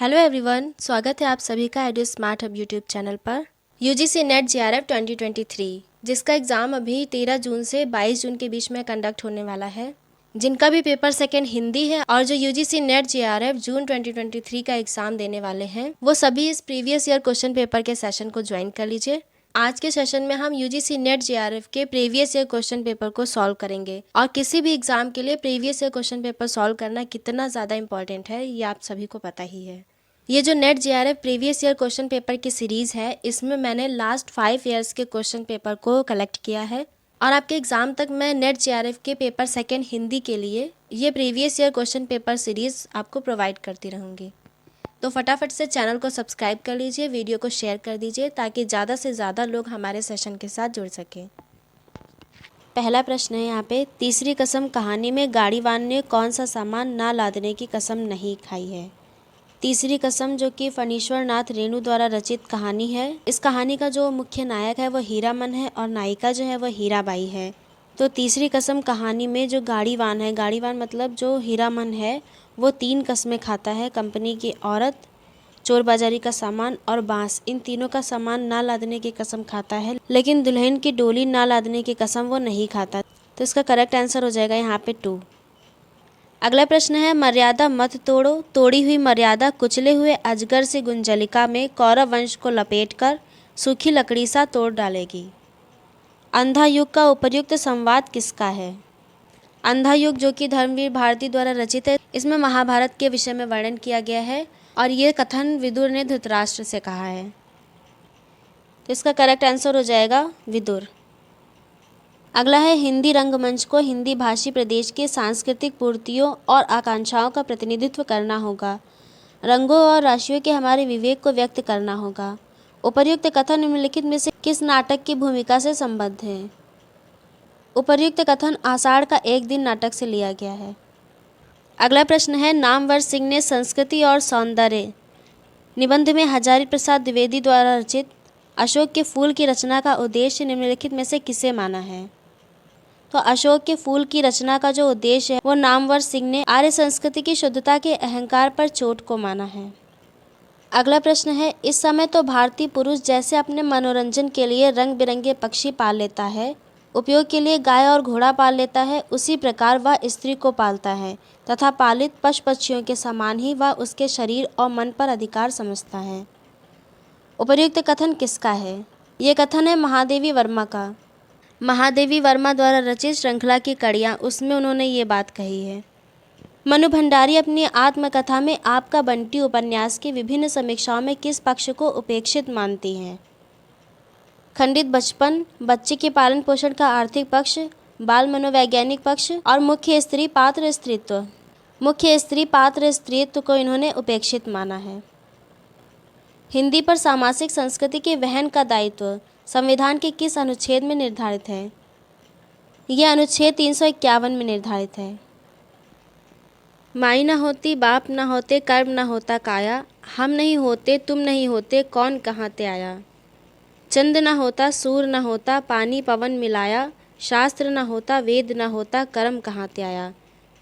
Hello everyone, स्वागत है आप सभी का edu smart hub YouTube channel पर। यूजीसी नेट जेआरएफ 2023 जिसका एग्ज़ाम अभी 13 जून से 22 जून के बीच में कंडक्ट होने वाला है, जिनका भी पेपर सेकेंड हिंदी है और जो यूजीसी नेट जेआरएफ जून 2023 का एग्ज़ाम देने वाले हैं वो सभी इस प्रीवियस ईयर क्वेश्चन पेपर के सेशन को ज्वाइन कर लीजिए। आज के सेशन में हम यूजीसी नेट जेआरएफ के प्रीवियस ईयर क्वेश्चन पेपर को सॉल्व करेंगे और किसी भी एग्जाम के लिए previous year question paper solve करना कितना ज़्यादा इंपॉर्टेंट है ये आप सभी को पता ही है। ये जो net JRF previous year question paper की सीरीज़ है, इसमें मैंने लास्ट 5 ईयर्स के क्वेश्चन पेपर को कलेक्ट किया है और आपके एग्ज़ाम तक मैं नेट जेआरएफ के पेपर सेकेंड हिंदी के लिए ये previous year question paper series आपको प्रोवाइड करती रहूँगी। तो फटाफट से चैनल को सब्सक्राइब कर लीजिए, वीडियो को शेयर कर दीजिए ताकि ज़्यादा से ज़्यादा लोग हमारे सेशन के साथ जुड़ सकें। पहला प्रश्न है यहाँ पे, तीसरी कसम कहानी में गाड़ीवान ने कौन सा सामान ना लादने की कसम नहीं खाई है। तीसरी कसम जो कि फणीश्वर नाथ रेणु द्वारा रचित कहानी है। इस कहानी का जो मुख्य नायक है वो हीरामन है और नायिका जो है वो हीराबाई है। तो तीसरी कसम कहानी में जो गाड़ीवान है, गाड़ीवान मतलब जो हीरामन है, वो 3 कस्में खाता है। कंपनी की औरत, चोर बाजारी का सामान और बांस, इन तीनों का सामान ना लादने की कसम खाता है, लेकिन दुल्हन की डोली ना लादने की कसम वो नहीं खाता। तो इसका करेक्ट आंसर हो जाएगा यहाँ पे 2। अगला प्रश्न है, मर्यादा मत तोड़ो, तोड़ी हुई मर्यादा कुचले हुए अजगर से गुंजलिका में कौरव वंश को लपेटकर सूखी लकड़ी सा तोड़ डालेगी। अंधा युग का उपर्युक्त संवाद किसका है। अंधा युग जो कि धर्मवीर भारती द्वारा रचित है, इसमें महाभारत के विषय में वर्णन किया गया है और ये कथन विदुर ने धृतराष्ट्र से कहा है। तो इसका करेक्ट आंसर हो जाएगा विदुर। अगला है, हिंदी रंगमंच को हिंदी भाषी प्रदेश के सांस्कृतिक पूर्तियों और आकांक्षाओं का प्रतिनिधित्व करना होगा। रंगों और राशियों के हमारे विवेक को व्यक्त करना होगा। उपर्युक्त कथन निम्नलिखित में से किस नाटक की भूमिका से संबद्ध है। उपर्युक्त कथन आषाढ़ का एक दिन नाटक से लिया गया है। अगला प्रश्न है, नामवर सिंह ने संस्कृति और सौंदर्य निबंध में हजारी प्रसाद द्विवेदी द्वारा रचित अशोक के फूल की रचना का उद्देश्य निम्नलिखित में से किसे माना है। तो अशोक के फूल की रचना का जो उद्देश्य है वो नामवर सिंह ने आर्य संस्कृति की शुद्धता के अहंकार पर चोट को माना है। अगला प्रश्न है, इस समय तो भारतीय पुरुष जैसे अपने मनोरंजन के लिए रंग बिरंगे पक्षी पाल लेता है, उपयोग के लिए गाय और घोड़ा पाल लेता है, उसी प्रकार वह स्त्री को पालता है तथा पालित पशु पक्षियों के समान ही वह उसके शरीर और मन पर अधिकार समझता है। उपर्युक्त कथन किसका है। ये कथन है महादेवी वर्मा का। महादेवी वर्मा द्वारा रचित श्रृंखला की कड़ियाँ, उसमें उन्होंने ये बात कही है। मनु भंडारी अपनी आत्मकथा में आपका बंटी उपन्यास की विभिन्न समीक्षाओं में किस पक्ष को उपेक्षित मानती हैं। खंडित बचपन, बच्चे के पालन पोषण का आर्थिक पक्ष, बाल मनोवैज्ञानिक पक्ष और मुख्य स्त्री पात्र स्त्रीत्व। मुख्य स्त्री पात्र स्त्रीत्व को इन्होंने उपेक्षित माना है। हिंदी पर सामासिक संस्कृति के वहन का दायित्व संविधान के किस अनुच्छेद में निर्धारित है। यह अनुच्छेद 351 में निर्धारित है। माई न होती, बाप न होते, कर्म न होता काया, हम नहीं होते, तुम नहीं होते, कौन कहाँ ते आया। चंद न होता, सूर न होता, पानी पवन मिलाया, शास्त्र न होता, वेद न होता, कर्म कहाँ ते आया।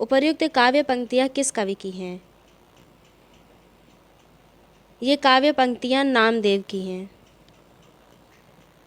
उपर्युक्त काव्य पंक्तियाँ किस कवि की हैं। ये काव्य पंक्तियाँ नामदेव की हैं।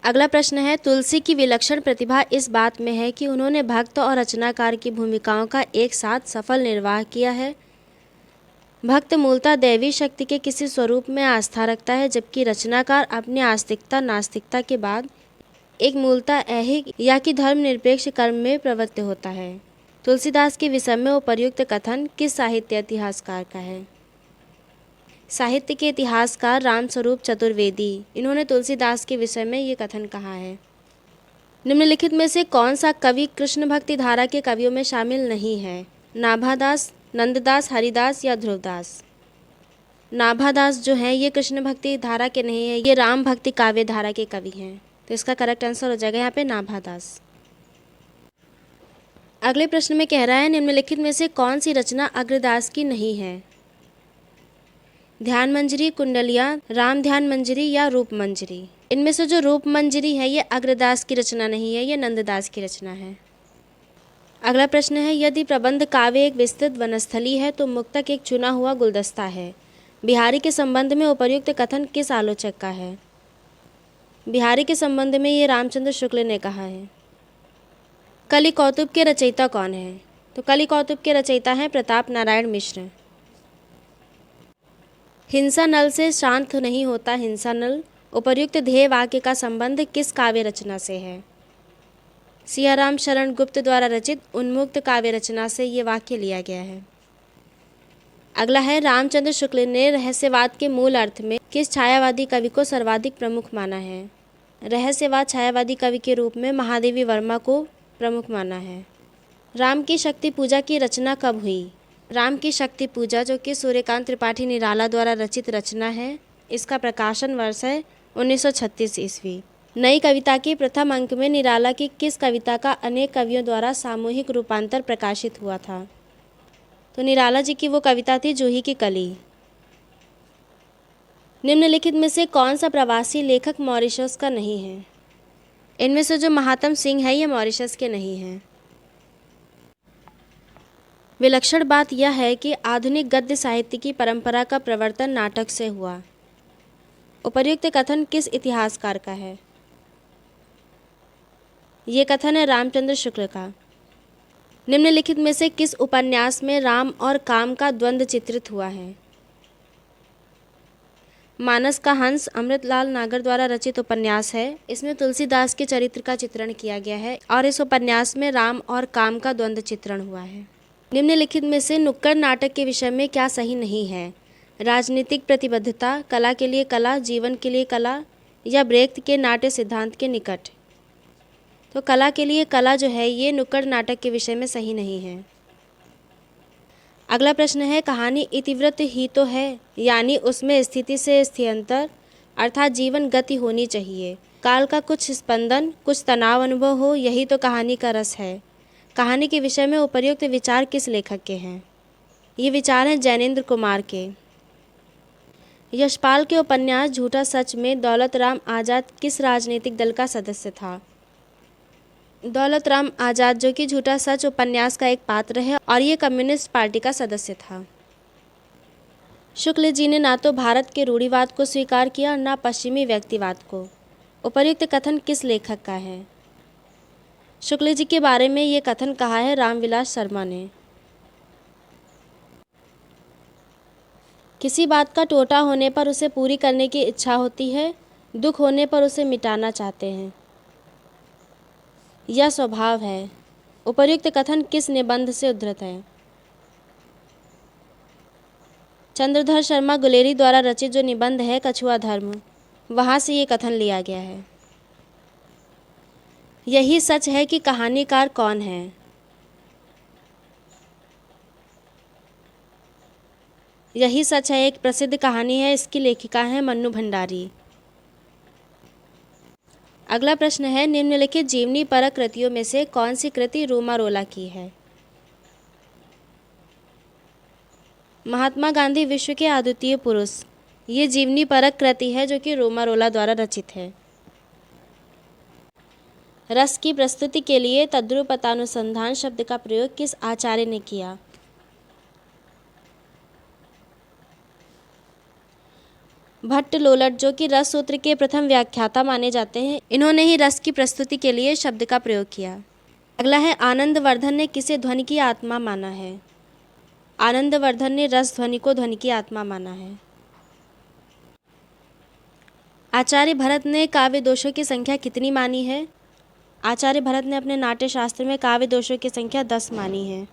अगला प्रश्न है, तुलसी की विलक्षण प्रतिभा इस बात में है कि उन्होंने भक्त और रचनाकार की भूमिकाओं का एक साथ सफल निर्वाह किया है। भक्त मूलतः दैवी शक्ति के किसी स्वरूप में आस्था रखता है, जबकि रचनाकार अपनी आस्तिकता नास्तिकता के बाद एक मूलतः ऐहिक या कि धर्मनिरपेक्ष कर्म में प्रवृत्त होता है। तुलसीदास के विषय में उपर्युक्त कथन किस साहित्य इतिहासकार का है। साहित्य के इतिहासकार रामस्वरूप चतुर्वेदी, इन्होंने तुलसीदास के विषय में ये कथन कहा है। निम्नलिखित में से कौन सा कवि कृष्ण भक्ति धारा के कवियों में शामिल नहीं है। नाभादास, नंददास, हरिदास या ध्रुवदास। नाभादास जो है ये कृष्ण भक्ति धारा के नहीं है, ये राम भक्ति काव्य धारा के कवि हैं। तो इसका करेक्ट आंसर हो जाएगा यहाँ पे नाभादास। अगले प्रश्न में कह रहा है, निम्नलिखित में से कौन सी रचना अग्रदास की नहीं है। ध्यान मंजरी, कुंडलियाँ, राम ध्यान मंजरी या रूप मंजरी। इनमें से जो रूप मंजरी है ये अग्रदास की रचना नहीं है, ये नंददास की रचना है। अगला प्रश्न है, यदि प्रबंध काव्य एक विस्तृत वनस्थली है तो मुक्तक एक चुना हुआ गुलदस्ता है। बिहारी के संबंध में उपर्युक्त कथन किस आलोचक का है? बिहारी के संबंध में ये रामचंद्र शुक्ल ने कहा है। कलि कौतुक के रचयिता कौन है? तो कलि कौतुक के रचयिता हैं प्रताप नारायण मिश्र। हिंसा नल से शांत नहीं होता हिंसा नल, उपर्युक्त ध्येय वाक्य का संबंध किस काव्य रचना से है? सियाराम शरण गुप्त द्वारा रचित उन्मुक्त काव्य रचना से ये वाक्य लिया गया है। अगला है, रामचंद्र शुक्ल ने रहस्यवाद के मूल अर्थ में किस छायावादी कवि को सर्वाधिक प्रमुख माना है? रहस्यवाद छायावादी कवि के रूप में महादेवी वर्मा को प्रमुख माना है। राम की शक्ति पूजा की रचना कब हुई? राम की शक्ति पूजा, जो कि सूर्यकांत त्रिपाठी निराला द्वारा रचित रचना है, इसका प्रकाशन वर्ष है 1936 ईस्वी। नई कविता की प्रथम अंक में निराला की किस कविता का अनेक कवियों द्वारा सामूहिक रूपांतर प्रकाशित हुआ था? तो निराला जी की वो कविता थी जूही की कली। निम्नलिखित में से कौन सा प्रवासी लेखक मॉरिशस का नहीं है? इनमें से जो महात्म सिंह है ये मॉरिशस के नहीं हैं। विलक्षण बात यह है कि आधुनिक गद्य साहित्य की परंपरा का प्रवर्तन नाटक से हुआ। उपर्युक्त कथन किस इतिहासकार का है? ये कथन है रामचंद्र शुक्ल का। निम्नलिखित में से किस उपन्यास में राम और काम का द्वंद्व चित्रित हुआ है? मानस का हंस अमृतलाल नागर द्वारा रचित उपन्यास है। इसमें तुलसीदास के चरित्र का चित्रण किया गया है और इस उपन्यास में राम और काम का द्वंद्व चित्रण हुआ है। निम्नलिखित में से नुक्कड़ नाटक के विषय में क्या सही नहीं है? राजनीतिक प्रतिबद्धता, कला के लिए कला, जीवन के लिए कला, या ब्रेख्त के नाट्य सिद्धांत के निकट? तो कला के लिए कला जो है ये नुक्कड़ नाटक के विषय में सही नहीं है। अगला प्रश्न है, कहानी इतिवृत्त ही तो है, यानी उसमें स्थिति से स्थित्यंतर अर्थात जीवन गति होनी चाहिए, काल का कुछ स्पंदन, कुछ तनाव अनुभव हो, यही तो कहानी का रस है। कहानी के विषय में उपर्युक्त विचार किस लेखक के हैं? ये विचार हैं जैनेन्द्र कुमार के। यशपाल के उपन्यास झूठा सच में दौलत राम आज़ाद किस राजनीतिक दल का सदस्य था? दौलत राम आज़ाद, जो कि झूठा सच उपन्यास का एक पात्र है और ये कम्युनिस्ट पार्टी का सदस्य था। शुक्ल जी ने ना तो भारत के रूढ़िवाद को स्वीकार किया और ना पश्चिमी व्यक्तिवाद को। उपर्युक्त कथन किस लेखक का है? शुक्ल जी के बारे में ये कथन कहा है रामविलास शर्मा ने। किसी बात का टोटा होने पर उसे पूरी करने की इच्छा होती है, दुख होने पर उसे मिटाना चाहते हैं, यह स्वभाव है। उपर्युक्त कथन किस निबंध से उद्धृत है? चंद्रधर शर्मा गुलेरी द्वारा रचित जो निबंध है कछुआ धर्म, वहाँ से ये कथन लिया गया है। यही सच है कि कहानीकार कौन है? यही सच है एक प्रसिद्ध कहानी है, इसकी लेखिका है मन्नू भंडारी। अगला प्रश्न है, निम्नलिखित जीवनी परक कृतियों में से कौन सी कृति रोमारोला की है? महात्मा गांधी विश्व के अद्वितीय पुरुष, ये जीवनी परक कृति है जो कि रोमारोला द्वारा रचित है। रस की प्रस्तुति के लिए तद्रुपतानुसंधान शब्द का प्रयोग किस आचार्य ने किया? भट्ट लोलट, जो कि रस सूत्र के प्रथम व्याख्याता माने जाते हैं, इन्होंने ही रस की प्रस्तुति के लिए शब्द का प्रयोग किया। अगला है, आनंदवर्धन ने किसे ध्वनि की आत्मा माना है? आनंदवर्धन ने रस ध्वनि को ध्वनि की आत्मा माना है। आचार्य भरत ने काव्य दोषों की संख्या कितनी मानी है? आचार्य भरत ने अपने नाट्य शास्त्र में काव्य दोषों की संख्या 10 मानी है।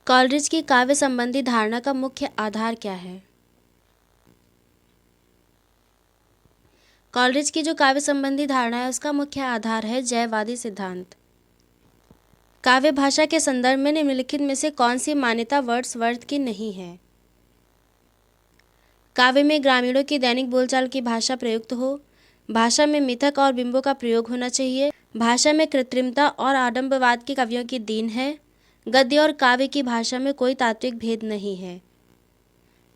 कॉलरिज की काव्य संबंधी धारणा का मुख्य आधार क्या है? कॉलरिज की जो काव्य संबंधी धारणा है उसका मुख्य आधार है जयवादी सिद्धांत। काव्य भाषा के संदर्भ में निम्नलिखित में से कौन सी मान्यता वर्ड्सवर्थ की नहीं है? काव्य में ग्रामीणों की दैनिक बोलचाल की भाषा प्रयुक्त हो, भाषा में मिथक और बिंबों का प्रयोग होना चाहिए, भाषा में कृत्रिमता और आडंबरवाद की कवियों की देन है, गद्य और काव्य की भाषा में कोई तात्विक भेद नहीं है।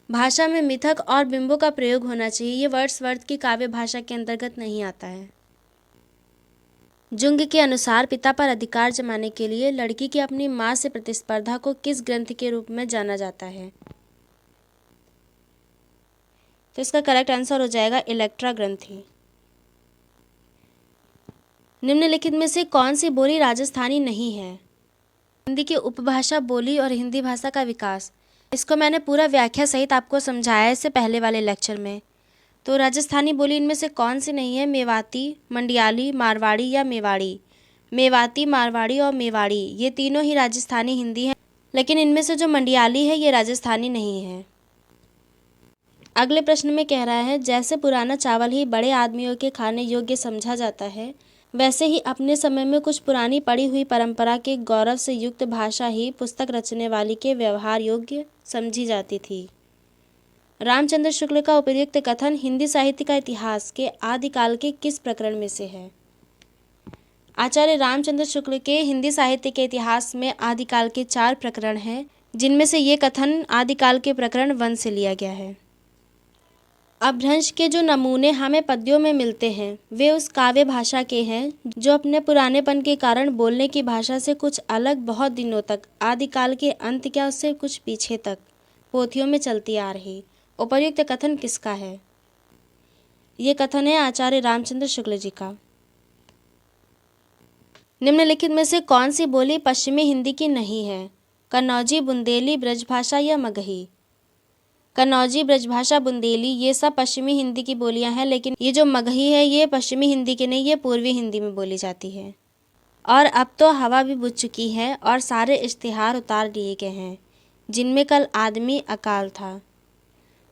भाषा में मिथक और बिंबों का प्रयोग होना चाहिए, ये वर्ड्सवर्थ की काव्य भाषा के अंतर्गत नहीं आता है। जुंग के अनुसार पिता पर अधिकार जमाने के लिए लड़की की अपनी माँ से प्रतिस्पर्धा को किस ग्रंथ के रूप में जाना जाता है? तो इसका करेक्ट आंसर हो जाएगा इलेक्ट्रा ग्रंथि। निम्नलिखित में से कौन सी बोली राजस्थानी नहीं है? हिंदी की उपभाषा बोली और हिंदी भाषा का विकास। इसको मैंने पूरा व्याख्या सहित आपको समझाया है इससे पहले वाले लेक्चर में। तो राजस्थानी बोली इनमें से कौन सी नहीं है? मेवाती, मंडियाली, मारवाड़ी या मेवाड़ी। मेवाती, मारवाड़ी और मेवाड़ी ये तीनों ही राजस्थानी हिंदी हैं, लेकिन इनमें से जो मंडियाली है ये राजस्थानी नहीं है। अगले प्रश्न में कह रहा है, जैसे पुराना चावल ही बड़े आदमियों के खाने योग्य समझा जाता है, वैसे ही अपने समय में कुछ पुरानी पड़ी हुई परंपरा के गौरव से युक्त भाषा ही पुस्तक रचने वाली के व्यवहार योग्य समझी जाती थी। रामचंद्र शुक्ल का उपयुक्त कथन हिंदी साहित्य का इतिहास के आदिकाल के किस प्रकरण में से है? आचार्य रामचंद्र शुक्ल के हिंदी साहित्य के इतिहास में आदिकाल के 4 प्रकरण हैं, जिनमें से ये कथन आदिकाल के प्रकरण 1 से लिया गया है। अपभ्रंश के जो नमूने हमें पद्यों में मिलते हैं वे उस काव्य भाषा के हैं जो अपने पुरानेपन के कारण बोलने की भाषा से कुछ अलग बहुत दिनों तक, आदिकाल के अंत क्या उससे कुछ पीछे तक पोथियों में चलती आ रही। उपर्युक्त कथन किसका है? ये कथन है आचार्य रामचंद्र शुक्ल जी का। निम्नलिखित में से कौन सी बोली पश्चिमी हिंदी की नहीं है? कन्नौजी, बुंदेली, ब्रजभाषा या मगही। कन्नौजी, ब्रजभाषा, बुंदेली ये सब पश्चिमी हिंदी की बोलियां हैं, लेकिन ये जो मगही है ये पश्चिमी हिंदी की नहीं, ये पूर्वी हिंदी में बोली जाती है। और अब तो हवा भी बुझ चुकी है और सारे इश्तिहार उतार लिए गए हैं जिनमें कल आदमी अकाल था।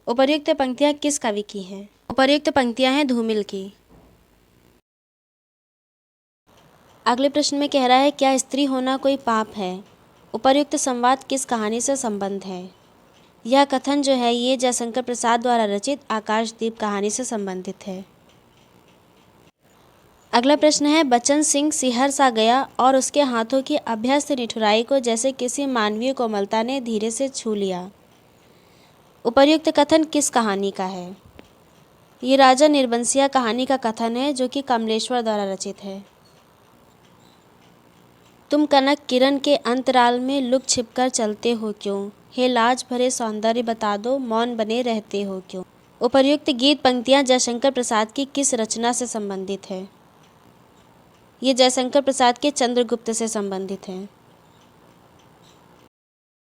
उपर्युक्त पंक्तियां किस कवि की हैं? उपर्युक्त पंक्तियां हैं धूमिल की। अगले प्रश्न में कह रहा है, क्या स्त्री होना कोई पाप है? उपर्युक्त संवाद किस कहानी से संबंध है? यह कथन जो है ये जयशंकर प्रसाद द्वारा रचित आकाशदीप कहानी से संबंधित है। अगला प्रश्न है, बचन सिंह सिहर सा गया और उसके हाथों की अभ्यस्त निठुराई को जैसे किसी मानवीय कोमलता ने धीरे से छू लिया। उपर्युक्त कथन किस कहानी का है? ये राजा निर्बंसिया कहानी का कथन है जो कि कमलेश्वर द्वारा रचित है। तुम कनक किरण के अंतराल में लुक छिपकर चलते हो क्यों? हे लाज भरे सौंदर्य बता दो, मौन बने रहते हो क्यों? उपर्युक्त गीत पंक्तियां जयशंकर प्रसाद की किस रचना से संबंधित है? ये जयशंकर प्रसाद के चंद्रगुप्त से संबंधित है।